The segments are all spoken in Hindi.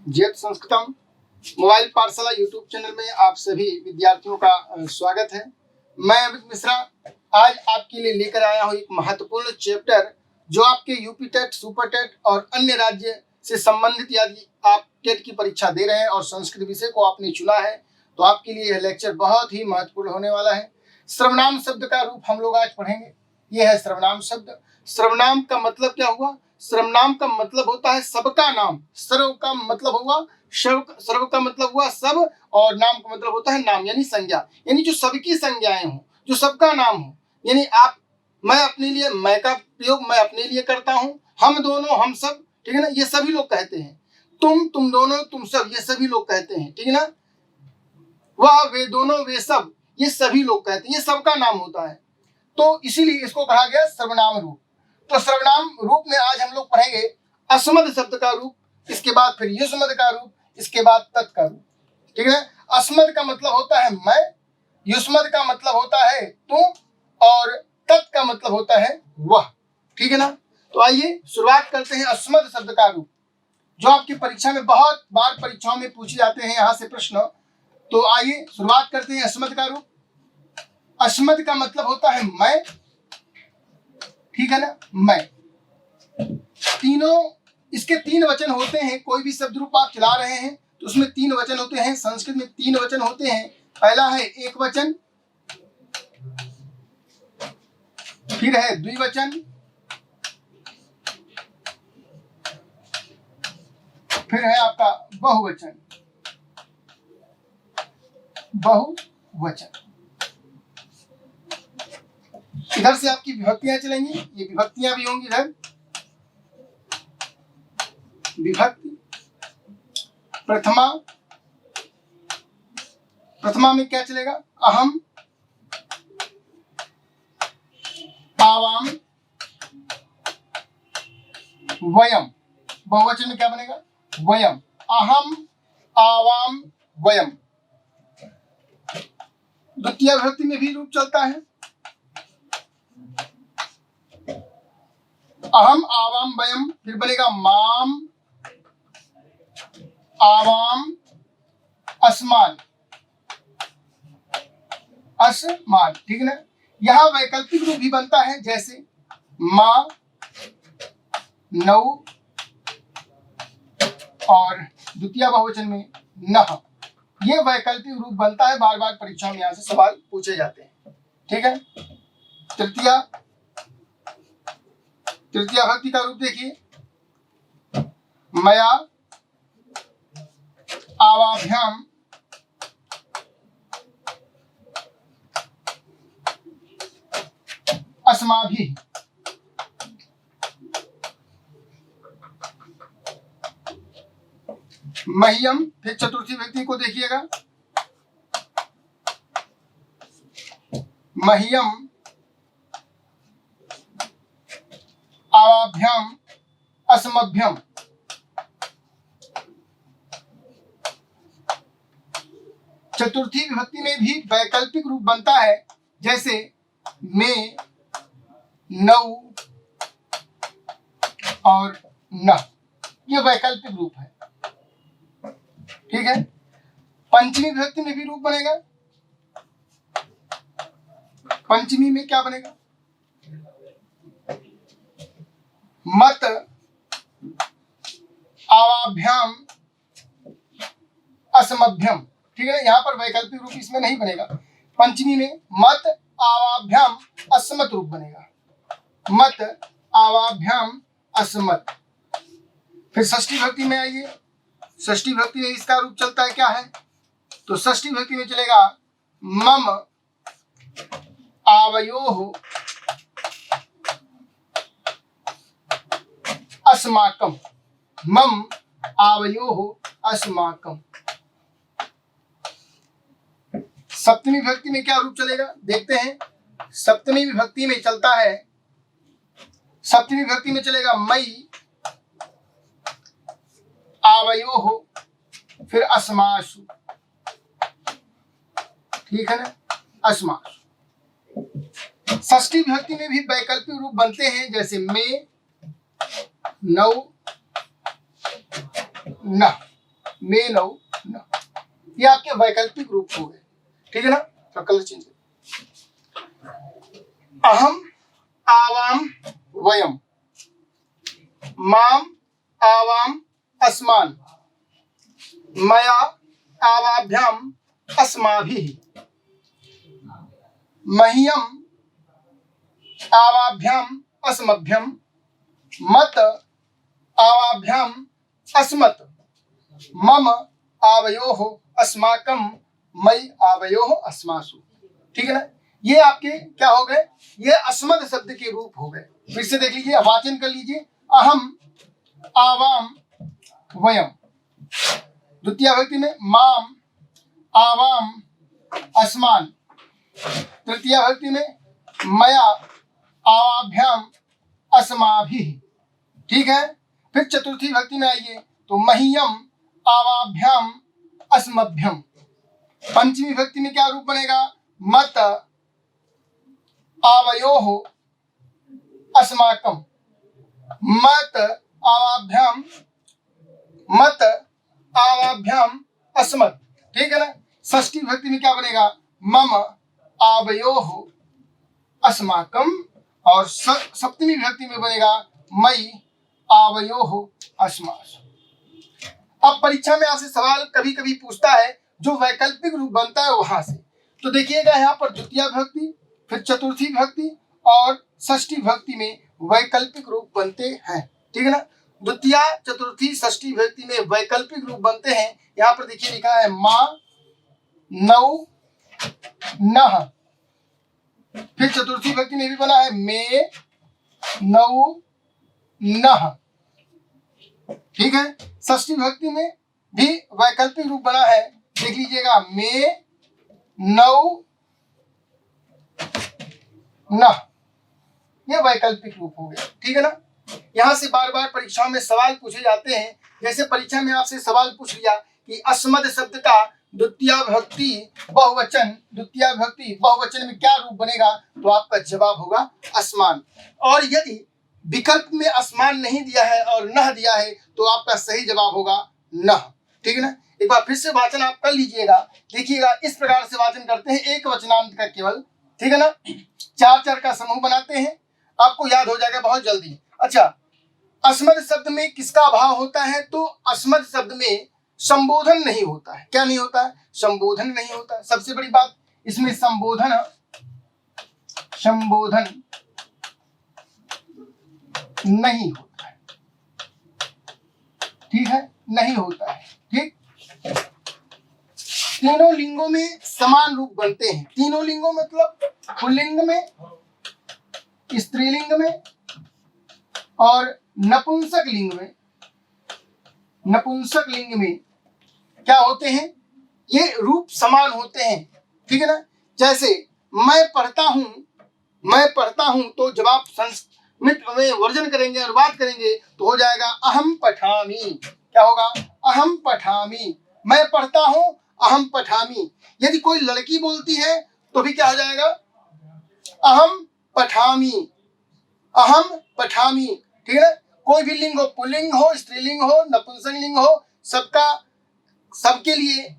जयत संस्कृतम मोबाइल पाठशाला यूट्यूब चैनल में आप सभी विद्यार्थियों का स्वागत है। मैं अमित मिश्रा आज आपके लिए लेकर आया हूं एक महत्वपूर्ण चैप्टर जो आपके यूपी टेट, सुपर टेट और अन्य राज्य से संबंधित यदि आप टेट की परीक्षा दे रहे हैं और संस्कृत विषय को आपने चुना है तो आपके लिए यह लेक्चर बहुत ही महत्वपूर्ण होने वाला है। सर्वनाम शब्द का रूप हम लोग आज पढ़ेंगे। यह है सर्वनाम शब्द। सर्वनाम का मतलब क्या हुआ? सर्वनाम का मतलब होता है सबका नाम। सर्व का मतलब हुआ सर्व का मतलब हुआ सब, और नाम का मतलब होता है नाम यानी संज्ञा, यानी जो सबकी संज्ञाएं हो, जो सबका नाम हो। यानी आप, मैं अपने लिए, मैं का प्रयोग मैं अपने लिए करता हूं, हम दोनों, हम सब, ठीक है ना, ये सभी लोग कहते हैं। तुम दोनों, तुम सब, ये सभी लोग कहते हैं, ठीक है ना। वह, वे दोनों, वे सब, ये सभी लोग कहते हैं, ये सबका नाम होता है। तो इसीलिए इसको कहा गया सर्वनाम रूप। तो सर्वनाम रूप में आज हम लोग पढ़ेंगे अस्मद शब्द का रूप, इसके बाद फिर युष्मद का रूप, इसके बाद तत् का रूप, ठीक है। अस्मद का मतलब होता है मैं, युष्मद का मतलब होता है तुम, और तत् का मतलब होता है वह, ठीक है ना। तो आइए शुरुआत करते हैं अस्मद शब्द का रूप, जो आपकी परीक्षा में बहुत बार परीक्षाओं में पूछे जाते हैं, यहाँ से प्रश्न। तो आइए शुरुआत करते हैं अस्मद का रूप। अस्मद का मतलब होता है मैं, ठीक है ना, मैं। तीनों, इसके तीन वचन होते हैं। कोई भी शब्द रूप आप चला रहे हैं तो उसमें तीन वचन होते हैं। संस्कृत में तीन वचन होते हैं। पहला है एक वचन, फिर है द्विवचन, फिर है आपका बहुवचन। बहुवचन इधर से आपकी विभक्तियां चलेंगी, ये विभक्तियां भी होंगी इधर। विभक्ति प्रथमा, प्रथमा में क्या चलेगा? अहम, आवाम, वयम। बहुवचन में क्या बनेगा? वयम। अहम, आवाम, वयम। द्वितीय विभक्ति में भी रूप चलता है। अहम, आवाम, वयम, फिर बनेगा माम, आवाम, अस्मान, अस्मान, ठीक है ना। यहां वैकल्पिक रूप भी बनता है, जैसे मां, नौ, और द्वितीय बहुवचन में नह। ये वैकल्पिक रूप बनता है, बार बार परीक्षा में यहां से सवाल पूछे जाते हैं, ठीक है। तृतीय भक्ति का रूप देखिए, मया, आवाभ्याम, अस्माभिः। मह्यम, फिर चतुर्थी व्यक्ति को देखिएगा, मह्यम, आवाभ्याम, अस्मभ्यम। चतुर्थी विभक्ति में भी वैकल्पिक रूप बनता है, जैसे में, नौ और न। ये वैकल्पिक रूप है, ठीक है। पंचमी विभक्ति में भी रूप बनेगा। पंचमी में क्या बनेगा? मत, आवाभ्याम, असमभ्यम, ठीक है। यहां पर वैकल्पिक रूप इसमें नहीं बनेगा। पंचमी में मत, आवाभ्याम, असमत रूप बनेगा। मत, आवाभ्याम, असमत। फिर षष्ठी भक्ति में आइए। षष्ठी भक्ति में इसका रूप चलता है, क्या है? तो षष्ठी भक्ति में चलेगा मम, आवयोः, अस्माकम। मम, आवयोः, अस्माकम। सप्तमी विभक्ति में क्या रूप चलेगा देखते हैं। सप्तमी विभक्ति में चलता है, सप्तमी विभक्ति में चलेगा मई, आवयोः, फिर अस्मासु, ठीक है ना, अस्मासु। षष्ठी विभक्ति में भी वैकल्पिक रूप बनते हैं, जैसे में, नौ, न। मे नौ न, ये आपके वैकल्पिक रूप हो गए। ठीक है ना, तो कलर चेंज अहम आवाम वयम, माम आवाम अस्मान, मया आवाभ्याम अस्माभिः, मह्यम आवाभ्याम अस्मभ्यम, मत आवाभ्याम अस्मत्, मम आवयोः अस्माकं, मयि आवयोः अस्मासु। ठीक है ना, ये आपके क्या हो गए, ये अस्मद शब्द के रूप हो गए। फिर से देख लीजिए, वाचन कर लीजिए। अहम आवाम वयम, द्वितीय विभक्ति में माम आवाम अस्मान, तृतीय विभक्ति में मया आवाभ्याम अस्माभिः। ठीक है, फिर चतुर्थी विभक्ति में आइए तो मह्यम आवाभ्याम अस्मभ्यम। पंचमी विभक्ति में क्या रूप बनेगा, मत आवयोः अस्माकं, मत आवाभ्याम अस्मत्। ठीक है ना, षष्ठी विभक्ति में क्या बनेगा, मम आवयोः अस्माकं, और सप्तमी विभक्ति में बनेगा मयि आवयोः अस्मासु। अब परीक्षा में आपसे सवाल कभी कभी पूछता है जो वैकल्पिक रूप बनता है वहां से, तो देखिएगा यहाँ पर द्वितीय विभक्ति, फिर चतुर्थी विभक्ति और षष्ठी विभक्ति में वैकल्पिक रूप बनते हैं। ठीक है ना, द्वितीय चतुर्थी षष्ठी विभक्ति में वैकल्पिक रूप बनते हैं। यहाँ पर देखिए लिखा है माँ नौ नह, फिर चतुर्थी विभक्ति में भी बना है मे नौ नह। ठीक है, षष्ठी विभक्ति में भी वैकल्पिक रूप बना है, देख लीजिएगा मे नौ नह, ये वैकल्पिक रूप हो गया। ठीक है ना, यहाँ से बार बार परीक्षाओं में सवाल पूछे जाते हैं। जैसे परीक्षा में आपसे सवाल पूछ लिया कि अस्मद शब्द का द्वितीय विभक्ति बहुवचन में क्या रूप बनेगा, तो आपका जवाब होगा अस्मान। और यदि विकल्प में अस्मान नहीं दिया है और नह दिया है तो आपका सही जवाब होगा नह। ठीक है ना, एक बार फिर से वाचन आप कर लीजिएगा। देखिएगा, इस प्रकार से वाचन करते हैं एक वचनांत का केवल। ठीक है ना, चार चार का समूह बनाते हैं, आपको याद हो जाएगा बहुत जल्दी। अच्छा, अस्मद शब्द में किसका अभाव होता है, तो अस्मद शब्द में संबोधन नहीं होता है। क्या नहीं होता है, संबोधन नहीं होता है। सबसे बड़ी बात इसमें संबोधन नहीं होता है। ठीक है, नहीं होता है। ठीक, तीनों लिंगों में समान रूप बनते हैं। तीनों लिंगों मतलब पुल्लिंग में, स्त्रीलिंग में और नपुंसक लिंग में क्या होते हैं, ये रूप समान होते हैं। ठीक है ना, जैसे मैं पढ़ता हूं तो जब आप संस्कृत में वर्जन करेंगे, अनुवाद करेंगे तो हो जाएगा अहम पठामी। क्या होगा, अहम पठामी। मैं पढ़ता हूं, अहम पठामी। यदि कोई लड़की बोलती है तो भी क्या हो जाएगा, अहम पठामी। ठीक है, कोई भी लिंग हो, पुल्लिंग हो, स्त्रीलिंग हो, नपुंसक लिंग हो, सबके लिए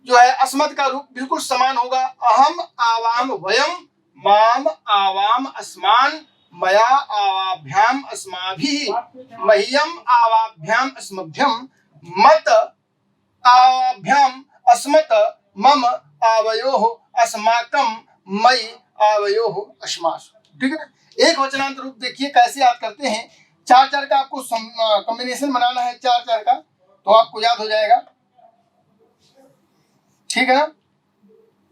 जो है अस्मद का रूप बिल्कुल समान होगा। अहम आवाम वयम, माम आवाम अस्मान, मया आवाभ्याम अस्माभिः, मह्यम आवाभ्याम अस्मभ्यम, मत आवाभ्याम अस्मत्, मम आवयोः अस्माकं, मयि आवयोः अस्मासु। ठीक है ना, एक वचनांत रूप देखिए कैसे याद करते हैं। चार चार का आपको कॉम्बिनेशन बनाना है, चार चार का, तो आपको याद हो जाएगा। ठीक है ना,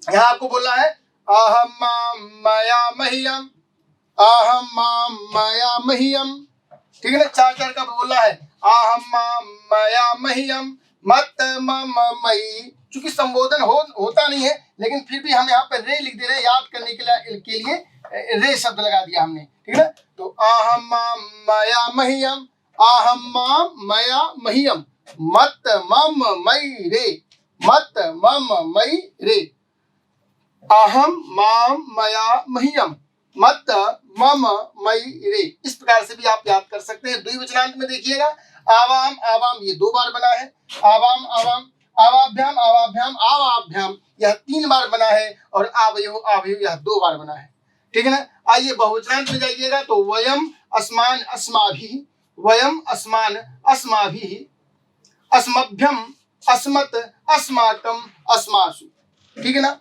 यहाँ आपको बोलना है अहम माम मया मह्यम, अहम माम मया मह्यम। ठीक है ना, चार चार का बोलना है अहम माम मया मह्यम, मत मम मयि। चूंकि संबोधन होता नहीं है, लेकिन फिर भी हम यहाँ पे रे लिख दे रहे हैं, याद करने के लिए रे शब्द लगा दिया हमने। ठीक है ना, तो अहम माम मया मह्यम, अहम माम मया मह्यम, मत मम मयि रे, मत मम मयि रे, अहम माम मया मह्यम, मत मम मयि रे। इस प्रकार से भी आप याद कर सकते हैं। द्विवचनांत में देखिएगा आवाम आवाम ये 2 बार बना है, आवाम आवाम, आवाभ्याम आवाभ्याम आवाभ्याम यह 3 बार बना है, और आवयो आवयो यह 2 बार बना है। ठीक है ना। आइए बहुवचनांत में जाइएगा तो वयम अस्मान अस्माभिः, वयम अस्मान अस्माभिः, अस्मभ्यम अस्मत् अस्माकम अस्मासु। ठीक है ना।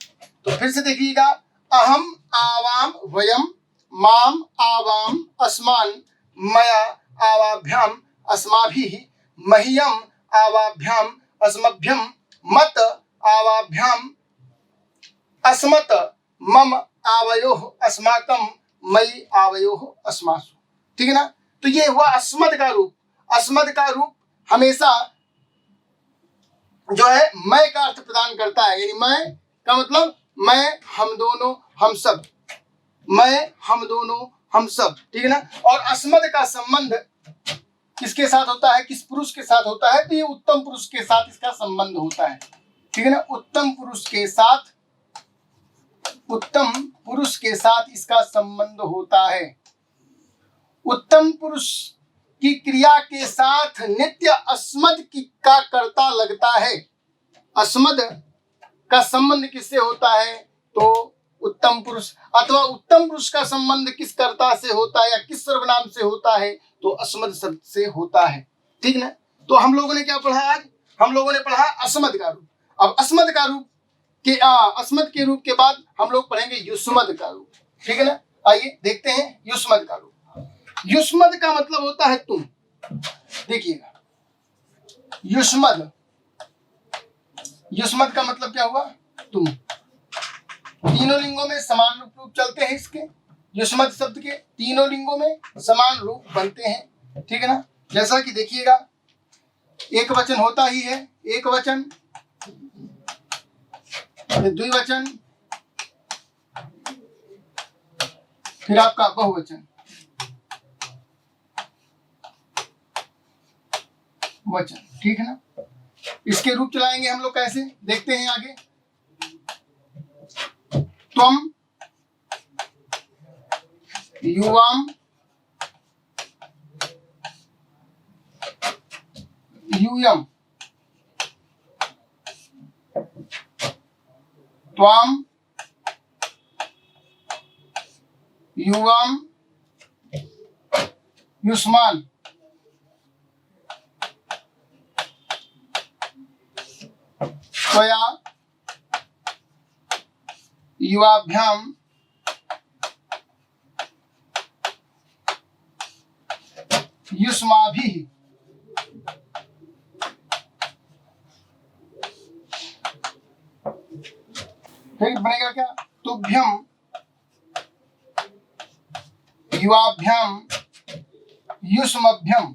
तो फिर से देखिएगा, अहम आवाम वयम, माम आवाम अस्मान, मया आवाभ्याम अस्माभिः, मह्यम आवाभ्याम अस्मभ्यम, मत आवाभ्याम अस्मत्, मम आवयोः अस्माकं, मयि आवयोः अस्मासु। ठीक है ना। तो ये हुआ अस्मद का रूप। अस्मद का रूप हमेशा जो है मैं का अर्थ प्रदान करता है, यानी मैं का मतलब मैं, हम दोनों, हम सब, मैं, हम दोनों, हम सब। ठीक है ना। और अस्मद का संबंध किसके साथ होता है, किस पुरुष के साथ होता है, तो ये उत्तम पुरुष के साथ इसका संबंध होता है। ठीक है ना। उत्तम पुरुष के साथ, उत्तम पुरुष के साथ इसका संबंध होता है। उत्तम पुरुष की क्रिया के साथ नित्य अस्मद का कर्ता लगता है। अस्मद का संबंध किससे होता है, तो उत्तम पुरुष, अथवा उत्तम पुरुष का संबंध किस कर्ता से होता है या किस सर्वनाम से होता है, तो अस्मद शब्द से होता है। ठीक ना। तो हम लोगों ने क्या पढ़ा आज, हम लोगों ने पढ़ा अस्मद का रूप। अब अस्मद का रूप के अस्मद के रूप के बाद हम लोग पढ़ेंगे युष्मद का रूप। ठीक है ना। आइए देखते हैं युष्मद का रूप। युष्मद का मतलब होता है तुम। देखिएगा, युष्मद, युष्मद का मतलब क्या हुआ, तुम। तीनों लिंगों में समान रूप चलते हैं इसके, युष्मद शब्द के तीनों लिंगों में समान रूप बनते हैं। ठीक है ना। जैसा कि देखिएगा, एक वचन होता ही है, एक वचन, द्विवचन, फिर आपका बहुवचन, वचन। ठीक है ना। इसके रूप चलाएंगे हम लोग कैसे, देखते हैं आगे। त्वम, युवाम, यूयम, त्वाम, युवाम, युष्मान, त्वया, युवाभ्याम, युष्माभिः। फिर बनेगा क्या, तुभ्यम, युवाभ्याम, युष्मभ्यम,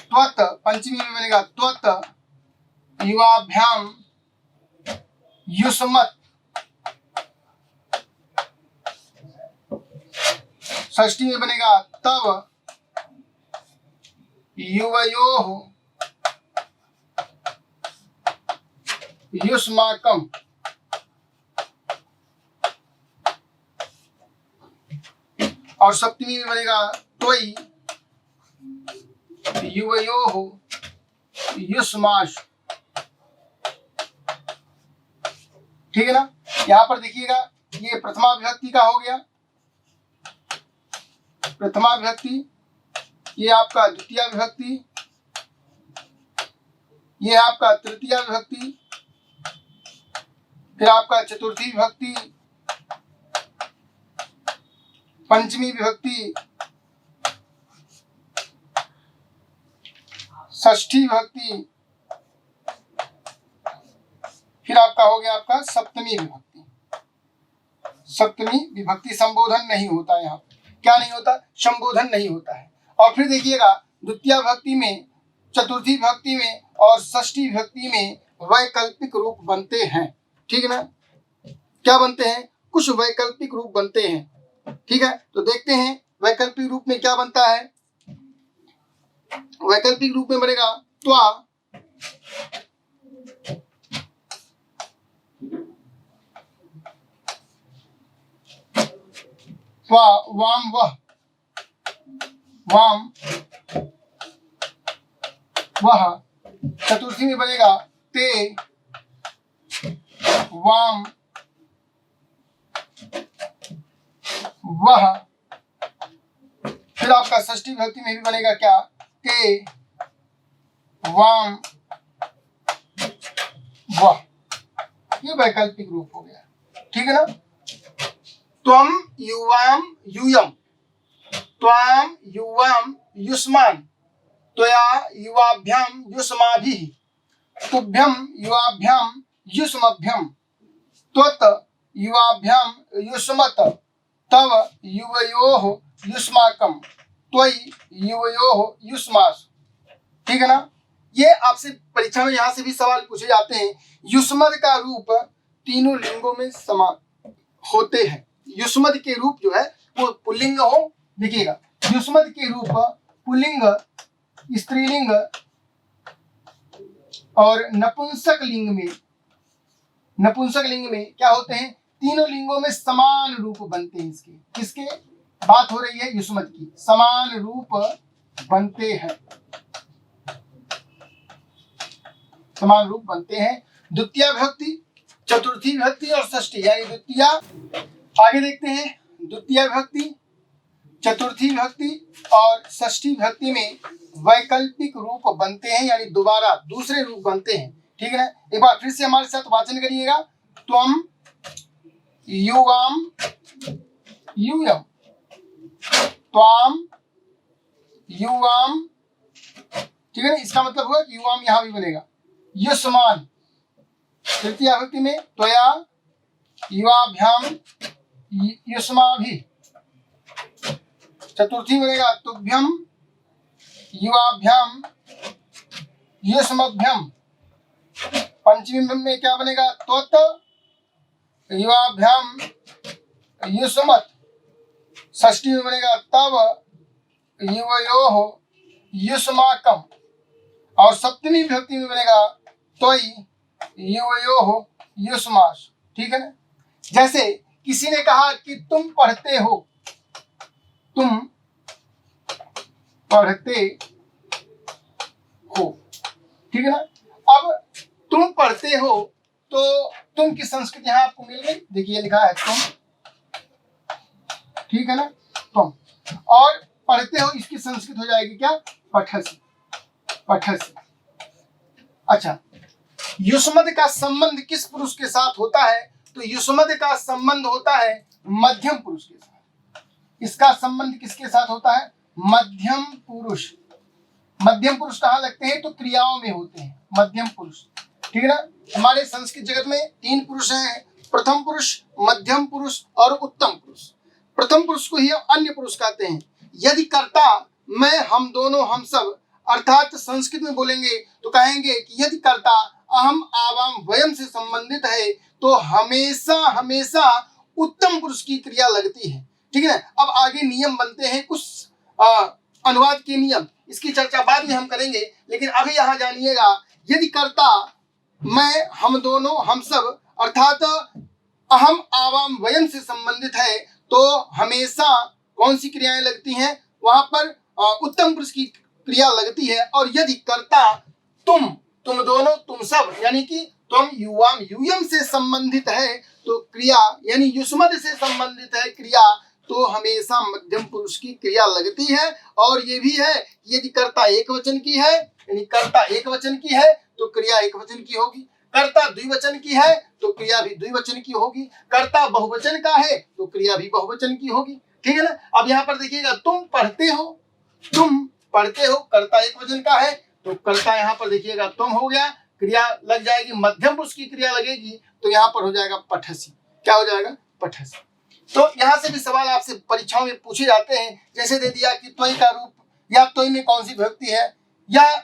त्वत्, पंचमी में बनेगा त्वत्, युवाभ्याम, युष्मत्, षष्ठी में बनेगा तव, युवयोः, युष्माकम, और सप्तमी में बनेगा त्वयि, युवयोः, युष्माशु। ठीक है ना। यहां पर देखिएगा, ये प्रथमा विभक्ति का हो गया, प्रथमा विभक्ति, ये आपका द्वितीय विभक्ति, ये आपका तृतीय विभक्ति, फिर आपका चतुर्थी विभक्ति, पंचमी विभक्ति, षष्ठी विभक्ति, फिर आपका हो गया आपका सप्तमी विभक्ति। सप्तमी विभक्ति संबोधन नहीं होता है यहाँ पे, क्या नहीं होता, संबोधन नहीं होता है। और फिर देखिएगा, द्वितीय विभक्ति में, चतुर्थी विभक्ति में और षष्ठी विभक्ति में वैकल्पिक रूप बनते हैं। ठीक है ना। क्या बनते हैं, कुछ वैकल्पिक रूप बनते हैं। ठीक है। तो देखते हैं वैकल्पिक रूप में क्या बनता है। वैकल्पिक रूप में बनेगा त्वा, त्वा वाम वह, वाम वह। चतुर्थी में बनेगा ते वाम वह। फिर आपका षष्ठी विभक्ति में भी बनेगा क्या, ते वाम वह। ये वैकल्पिक रूप हो गया, ठीक है ना। त्वम युवाम यूयम, त्वाम युवाम युष्मान, त्वया युवाभ्याम युष्माभिः, तुभ्यम युवाभ्याम युष्मभ्यम, त्वत् युवाभ्याम युष्मत, तव युवयोः युष्माकम, त्वयि युवयोः युष्मासु। ठीक है ना। ये आपसे परीक्षा में यहाँ से भी सवाल पूछे जाते हैं। युष्मद का रूप तीनों लिंगों में समान होते हैं। युष्मद के रूप जो है वो पुल्लिंग हो, देखिएगा युष्मद के रूप पुल्लिंग, स्त्रीलिंग और नपुंसक लिंग में क्या होते हैं, तीनों लिंगों में समान रूप बनते हैं। इसके किसके बात हो रही है, युष्मद की, समान रूप बनते हैं, समान रूप बनते हैं। द्वितीय विभक्ति, चतुर्थी विभक्ति और षष्ठी यानी द्वितीय। आगे देखते हैं, द्वितीय विभक्ति, चतुर्थी विभक्ति और षष्ठी विभक्ति में वैकल्पिक रूप बनते हैं, यानी दोबारा दूसरे रूप बनते हैं। ठीक है ना। एक बार फिर से हमारे साथ वाचन करिएगा। त्वम युवाम यूयम, त्वाम युवाम, ठीक है ना। इसका मतलब हुआ कि युवाम यहां भी बनेगा, युष्मान। तृतीय विभक्ति में त्वया युवाभ्याम युष्माभि, चतुर्थी बनेगा तुभ्यम युवाभ्याम युष्मभ्यम, पंचमी में क्या बनेगा, त्वत् युवाभ्याम युष्मत्, षष्ठी में बनेगा तव युवयोः युष्माकम, और सप्तमी विभक्ति में बनेगा त्वयि युवयोः युष्मासु। ठीक है ना। जैसे किसी ने कहा कि तुम पढ़ते हो, तुम पढ़ते हो, ठीक है ना। अब तुम पढ़ते हो तो तुम की संस्कृति यहां आपको मिल गई, देखिए लिखा है तुम, ठीक है ना, तुम। और पढ़ते हो इसकी संस्कृत हो जाएगी क्या, पठसि, पठसि। अच्छा, युष्मद का संबंध किस पुरुष के साथ होता है, तो युष्मद का संबंध होता है मध्यम पुरुष के साथ। इसका संबंध किसके साथ होता है, मध्यम पुरुष। मध्यम पुरुष कहाँ लगते हैं, तो क्रियाओं में होते हैं मध्यम पुरुष। ठीक है ना। हमारे संस्कृत जगत में तीन पुरुष हैं, प्रथम पुरुष, मध्यम पुरुष और उत्तम पुरुष। प्रथम पुरुष को ही अन्य पुरुष कहते हैं। यदि कर्ता मैं, हम दोनों, हम सब, अर्थात संस्कृत में बोलेंगे तो कहेंगे कि यदि कर्ता अहम आवाम वयम से संबंधित है तो हमेशा हमेशा उत्तम पुरुष की क्रिया लगती है। ठीक है ना। अब आगे नियम बनते हैं कुछ अनुवाद के नियम, इसकी चर्चा बाद में हम करेंगे, लेकिन अभी यहाँ जानिएगा, यदि कर्ता मैं, हम दोनों, हम सब, अर्थात अहम आवाम वयम से संबंधित है तो हमेशा कौन सी क्रियाएं लगती हैं, वहां पर उत्तम पुरुष की क्रिया लगती है। और यदि कर्ता तुम, तुम दोनों, तुम सब, यानी कि तुम युवाम यूयम से संबंधित है तो क्रिया, यानी युष्मद से संबंधित है क्रिया, तो हमेशा मध्यम पुरुष की क्रिया लगती है। और ये भी है कि यदि कर्ता एक वचन की है, यानी कर्ता एक वचन की है तो क्रिया एक वचन की होगी, कर्ता द्विवचन की है तो क्रिया भी द्विवचन की होगी, कर्ता बहुवचन का है तो क्रिया भी बहुवचन की होगी। ठीक है ना। अब यहाँ पर देखिएगा, तुम पढ़ते हो, तुम पढ़ते हो, कर्ता एक वचन का है तो कर्ता यहाँ पर देखिएगा तुम हो गया, क्रिया लग जाएगी, मध्यम पुरुष की क्रिया लगेगी तो यहाँ पर हो जाएगा पठसी। क्या हो जाएगा, पठसी। तो यहाँ से भी सवाल आपसे परीक्षाओं में पूछे जाते हैं। जैसे दे दिया कि त्वयि का रूप, या त्वयि में कौन सी विभक्ति है, या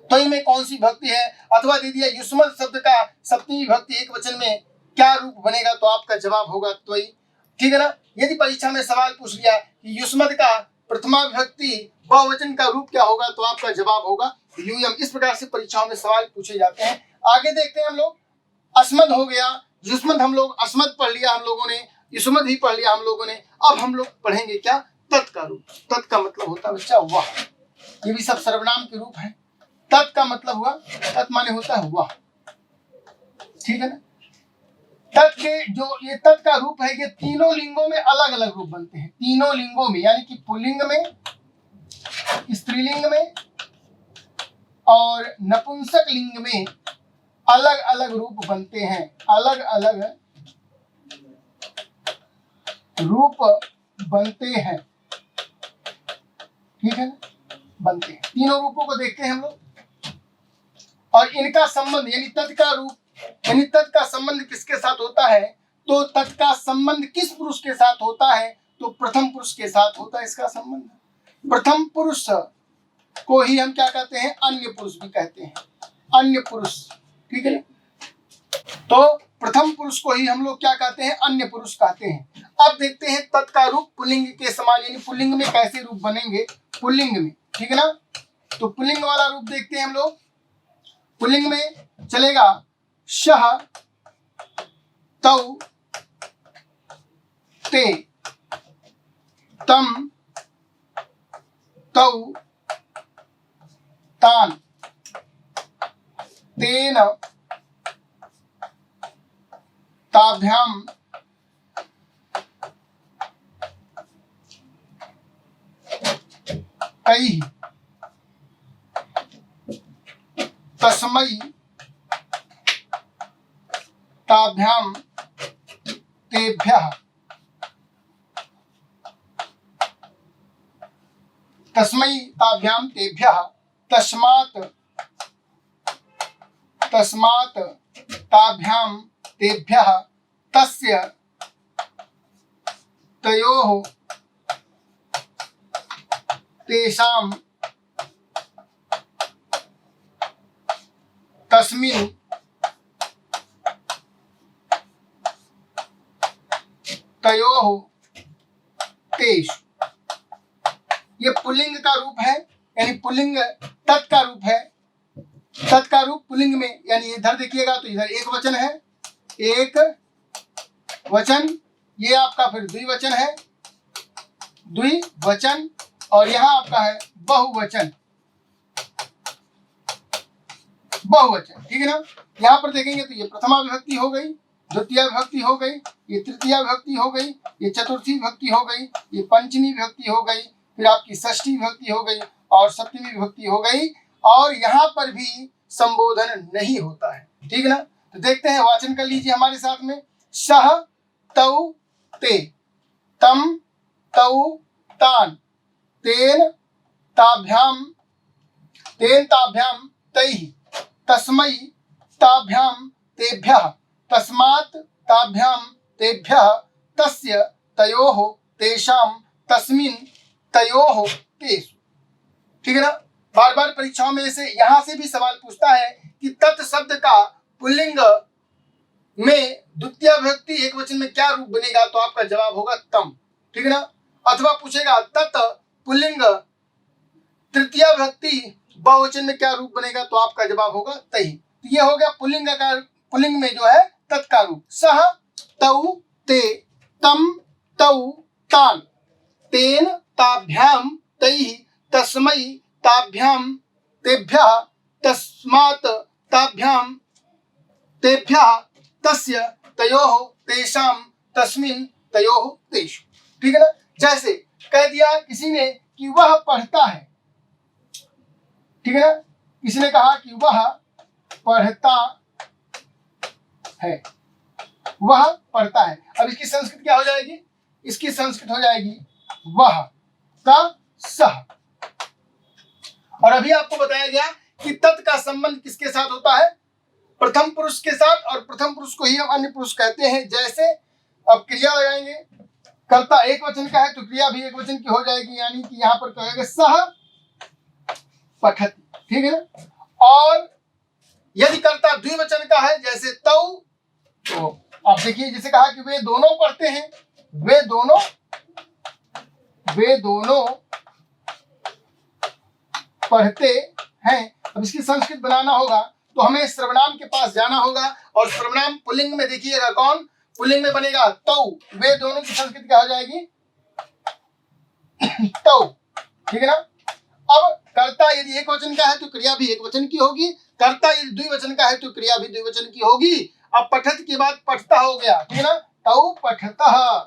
त्वयि में कौन सी विभक्ति है, अथवा दे दिया युष्मद शब्द का सप्तमी विभक्ति एक वचन में क्या रूप बनेगा, तो आपका जवाब होगा त्वयि। ठीक है ना। यदि परीक्षा में सवाल पूछ लिया कि युष्मद का प्रथमा विभक्ति बहुवचन का रूप क्या होगा, तो आपका जवाब होगा यूयम। इस प्रकार से परीक्षाओं में सवाल पूछे जाते हैं। आगे देखते हैं हम लोग, अस्मद हो गया, युष्मद हम लोग अस्मद पढ़ लिया हम लोगों ने, ये सुमध भी पढ़ लिया हम लोगों ने। अब हम लोग पढ़ेंगे क्या, तत् का रूप। तत् का मतलब होता है बच्चा वह, ये भी सब सर्वनाम के रूप है। तत् का मतलब हुआ, तत् माने होता है वह, ठीक है ना। तत् के जो ये तत् का रूप है, ये तीनों लिंगों में अलग अलग रूप बनते हैं। तीनों लिंगों में यानी कि पुल्लिंग में, स्त्रीलिंग में और नपुंसक लिंग में अलग अलग रूप बनते हैं। अलग अलग रूप बनते हैं, ठीक है ना, बनते हैं। तीनों रूपों को देखते हैं हम लोग, और इनका संबंध यानी तत् का रूप यानी तत् का संबंध किसके साथ होता है, तो तत् का संबंध किस पुरुष के साथ होता है, तो प्रथम पुरुष के साथ होता है इसका संबंध। प्रथम पुरुष को ही हम क्या कहते हैं, अन्य पुरुष भी कहते हैं, अन्य पुरुष, ठीक है। तो प्रथम पुरुष को ही हम लोग क्या कहते हैं, अन्य पुरुष कहते हैं। अब देखते हैं तत् का रूप पुल्लिंग के समान, यानी पुल्लिंग में कैसे रूप बनेंगे, पुल्लिंग में, ठीक है ना। तो पुल्लिंग वाला रूप देखते हैं हम लोग। पुल्लिंग में चलेगा शह, तौ, ते, तम, तौ, तान, तेन, ताभ्याम, तैः, तस्मै, ताभ्याम, तेभ्यः, तस्मै, ताभ्याम, तेभ्यः, तस्मात्, तस्मात्, ताभ्याम, तेभ्यः, तस्य, तयोः, तेषां, तस्मिन्, तयोः, तेषु। ये पुल्लिंग का रूप है, यानी पुल्लिंग तत् का रूप है। तत् का रूप पुल्लिंग में, यानी इधर देखिएगा तो इधर एक वचन है, एक वचन, ये आपका फिर द्विवचन है, द्विवचन, और यहाँ आपका है बहुवचन, बहुवचन, ठीक है ना। यहाँ पर देखेंगे तो ये प्रथमा विभक्ति हो गई, द्वितीय विभक्ति हो गई, ये तृतीय विभक्ति हो गई, ये चतुर्थी विभक्ति हो गई, ये पंचमी विभक्ति हो गई, फिर आपकी षष्ठी विभक्ति हो गई और सप्तमी विभक्ति हो गई, और यहाँ पर भी संबोधन नहीं होता है, ठीक है ना। तो देखते हैं, वाचन कर लीजिए हमारे साथ में। सह, तौ, ते, तम, तौ, तान, तेन, ताभ्याम, तैः, तस्मै, ताभ्याम, तेभ्यः, तस्मात्, ताभ्याम, तेभ्यः, तस्य, तयोः, तेषां, तस्मिन्, तयोः, तेषु, ठीक है ना। बार बार परीक्षाओं में से यहां से भी सवाल पूछता है कि तत् शब्द का पुल्लिंग में द्वितीय विभक्ति एक वचन में क्या रूप बनेगा, तो आपका जवाब होगा तम, ठीक है ना। अथवा पूछेगा तत् पुल्लिंग तृतीय विभक्ति बहुवचन में क्या रूप बनेगा, तो आपका जवाब होगा तैः। तो ये हो गया पुल्लिंग का, पुल्लिंग में जो है तत् का रूप। सह, तौ, ते, तम, तौ, तान, तेन, ताभ्याम, तैः, तस्मै, ताभ्याम, तेभ्यः, तस्मात्, ताभ्याम, तेभ्यः, तस्य, तयोः, तेषां, तस्मिन्, तयोः, तेषु, ठीक है ना। जैसे कह दिया किसी ने कि वह पढ़ता है, ठीक है ना, किसी ने कहा कि वह पढ़ता है, वह पढ़ता है। अब इसकी संस्कृत क्या हो जाएगी, इसकी संस्कृत हो जाएगी वह का सह। और अभी आपको बताया गया कि तत् का संबंध किसके साथ होता है, प्रथम पुरुष के साथ, और प्रथम पुरुष को ही हम अन्य पुरुष कहते हैं। जैसे अब क्रिया लगाएंगे, कर्ता एक वचन का है तो क्रिया भी एक वचन की हो जाएगी, यानी कि यहाँ पर कहेंगे सह पठति, ठीक है ना। और यदि कर्ता द्विवचन का है, जैसे तौ, तो आप देखिए जैसे कहा कि वे दोनों पढ़ते हैं, वे दोनों पढ़ते हैं। अब इसकी संस्कृत बनाना होगा तो हमें सर्वनाम के पास जाना होगा, और सर्वनाम पुल्लिंग में देखिएगा कौन, पुल्लिंग में बनेगा तौ, वे दोनों की संस्कृति क्या हो जाएगी? तौ, ठीक है ना। अब कर्ता यदि एक वचन का है तो क्रिया भी एक वचन की होगी, कर्ता यदि द्विवचन का है तो क्रिया भी द्विवचन की होगी। अब पठत के बाद पठता हो गया, ठीक है ना, तौ पठतः,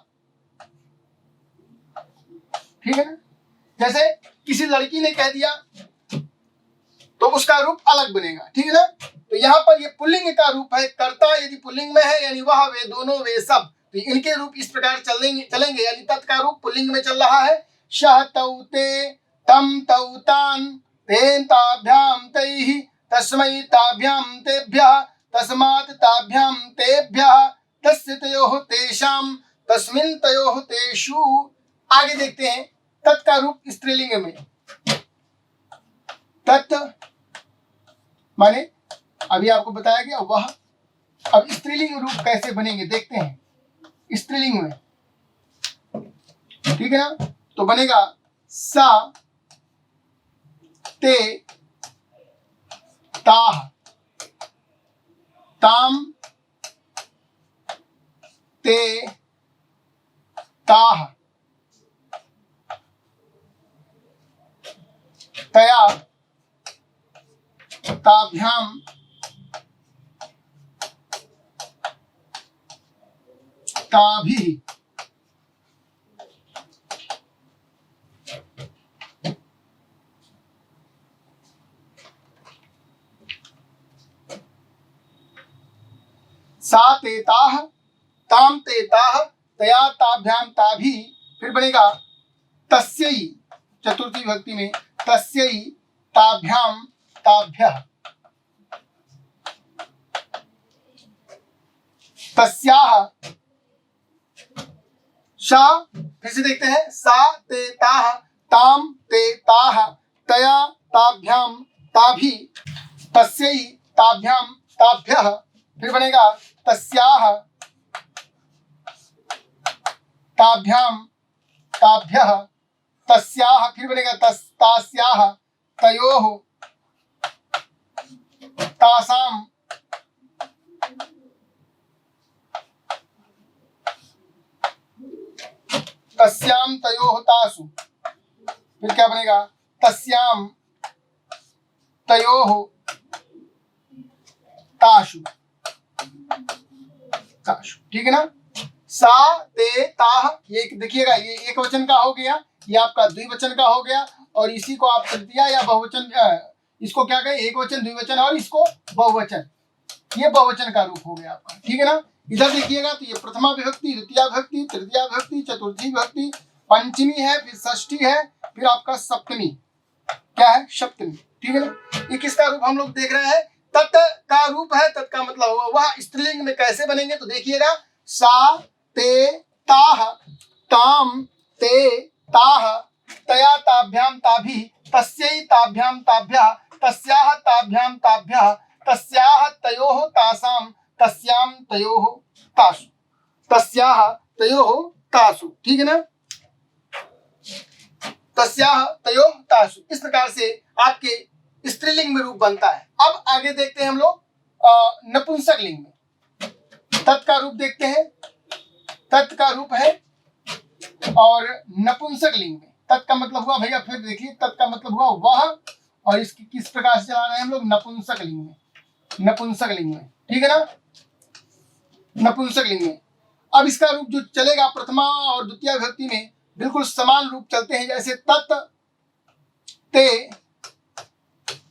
ठीक है ना। जैसे किसी लड़की ने कह दिया तो उसका रूप अलग बनेगा, ठीक है ना। तो यहाँ पर ये पुल्लिंग का रूप है, कर्ता यदि पुल्लिंग में है यानी वह, वे, दोनों, वे सब, तो इनके रूप इस प्रकार चलेंगे यानी तत् का रूप पुल्लिंग में चल रहा है। शह तौ ते, तम तौ तान, तेन ताभ्याम तैः, तस्मै ताभ्याम तेभ्यः, तस्मात् ताभ्याम तेभ्यः, तस्य तयोः तेषां, तस्मिन् तयोः तेषु। आगे देखते हैं तत् का रूप स्त्रीलिंग में। तत् माने अभी आपको बताया गया वह। अब स्त्रीलिंग रूप कैसे बनेंगे देखते हैं स्त्रीलिंग में, ठीक है ना। तो बनेगा सा ते ताः, ताम ते ताः, तया ताभ्याम ताभिः। सा ते ताः, ताम ते ताः, तया ताभ्याम ताभि। फिर बनेगा तस्यै, चतुर्थी विभक्ति में, तस्यै ताभ्याम ताभ्यः, तस्याः, शा, फिर से देखते हैं, सा ते ताः, ताम ते ताः, तया ताभ्याम ताभि, तस्यै ताभ्याम ताभ्यः। फिर बनेगा तस्याः ताभ्याम ताभ्यः, तस्याः, फिर बनेगा तास्याः, तयोः तासाम, तस्याम तयोः तासु। फिर क्या बनेगा? तस्याम तयोः तासु, तासु, ठीक है ना। सा ते ताह, ये देखिएगा, ये एक वचन का हो गया, ये आपका द्विवचन का हो गया, और इसी को आप तृतीया या बहुवचन, इसको क्या कहें, एक वचन, द्विवचन, और इसको बहुवचन, ये बहुवचन का रूप हो गया आपका, ठीक है ना। इधर देखिएगा तो ये प्रथमा विभक्ति, द्वितीया विभक्ति, तृतीया विभक्ति, चतुर्थी विभक्ति, पंचमी है, फिर षष्ठी है, फिर आपका सप्तमी, क्या है, सप्तमी, ठीक है ना। ये किसका रूप हम लोग देख रहे हैं? तत् का रूप है। तत् का मतलब हुआ वह स्त्रीलिंग में कैसे बनेंगे, तो देखिएगा, सा ते ताह, ताम ते ताह, तया ताभ्याम ताभि, तस्यै ताभ्याम ताभ्यः, तस्याः ताभ्याम ताभ्यः, तस्याः तयोः तासाम, तस्याम तयोः तासु, तस्याः तयोः तासु, ठीक है ना। तस्याः तयोः तासु, इस प्रकार से आपके स्त्रीलिंग में रूप बनता है। अब आगे देखते हैं हम लोग नपुंसक लिंग में। तत् का रूप देखते हैं, तत् का रूप है, और नपुंसक लिंग में तत् का मतलब हुआ, भैया फिर देखिए, तत् का मतलब हुआ वह, और इसकी किस प्रकार से चला रहे हैं हम लोग, नपुंसक लिंग में, नपुंसक लिंग में, ठीक है ना, नपुंसक लिंग में। अब इसका रूप जो चलेगा प्रथमा और द्वितीय विभक्ति में बिल्कुल समान रूप चलते हैं, जैसे तत् ते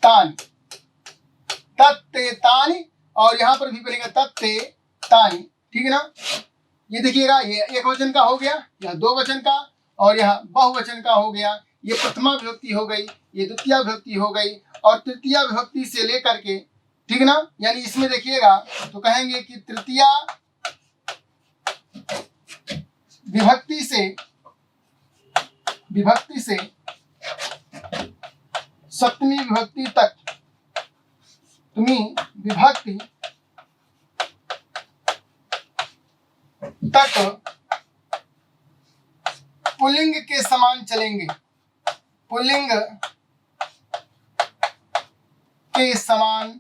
तानि, तत् ते तानि, और यहां पर भी बनेगा तत् ते तानि, ठीक है ना। ये देखिएगा, ये एक वचन का हो गया, यह दो वचन का, और यह बहुवचन का हो गया। ये प्रथमा विभक्ति हो गई, ये द्वितीय विभक्ति हो गई, और तृतीय विभक्ति से लेकर के, ठीक है ना, यानी इसमें देखिएगा तो कहेंगे कि तृतीय विभक्ति से सप्तमी विभक्ति तक, विभक्ति तक पुल्लिंग के समान चलेंगे, पुल्लिंग के समान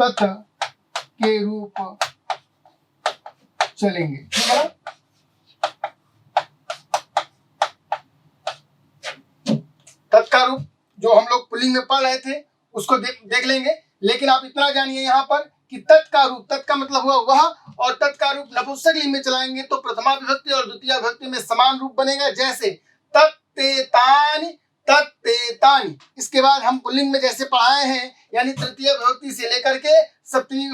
तत् के रूप चलेंगे, ठीक है ना। तत् का रूप जो हम लोग पुल्लिंग में पढ़ रहे थे उसको देख लेंगे, लेकिन आप इतना जानिए यहाँ पर कि तत् का रूप, तत् का मतलब हुआ वह, और तत् का रूप नपुंसकलिंग में चलाएंगे तो प्रथमा विभक्ति और द्वितीय विभक्ति में समान रूप बनेगा, जैसे तत्तेतानि तत्तेतानि। इसके बाद हम पुल्लिंग में जैसे पढ़ाए हैं, यानी तृतीय विभक्ति से लेकर के सप्तमी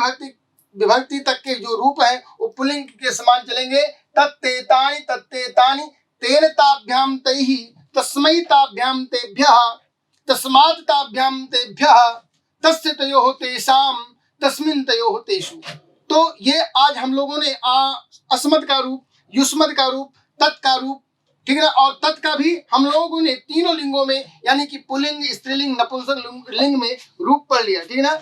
विभक्ति तक के जो रूप है वो पुल्लिंग के समान चलेंगे। तत्तेतानि तत्तेतानि तेन ताभ्याम तैहि तस्मै ताभ्याम तेभ्यः तस्मात् ताभ्याम तेभ्यः तस्य तयोः तेषाम तस्मिन् तयोः तेषु। तो ये आज हम लोगों ने अस्मत् का रूप, युष्मत् का रूप, तत् का रूप, ठीक है ना, और तत् का भी हम लोगों ने तीनों लिंगों में यानी कि पुल्लिंग, स्त्रीलिंग, नपुंसक लिंग में रूप पढ़ लिया, ठीक है ना।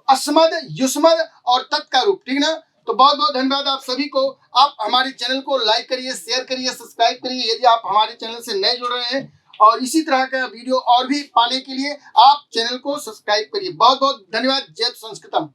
अस्मद, युष्मद और तत् का रूप, ठीक है ना। तो बहुत बहुत धन्यवाद आप सभी को। आप हमारे चैनल को लाइक करिए, शेयर करिए, सब्सक्राइब करिए यदि आप हमारे चैनल से नए जुड़ रहे हैं, और इसी तरह का वीडियो और भी पाने के लिए आप चैनल को सब्सक्राइब करिए। बहुत बहुत धन्यवाद। जय संस्कृतम।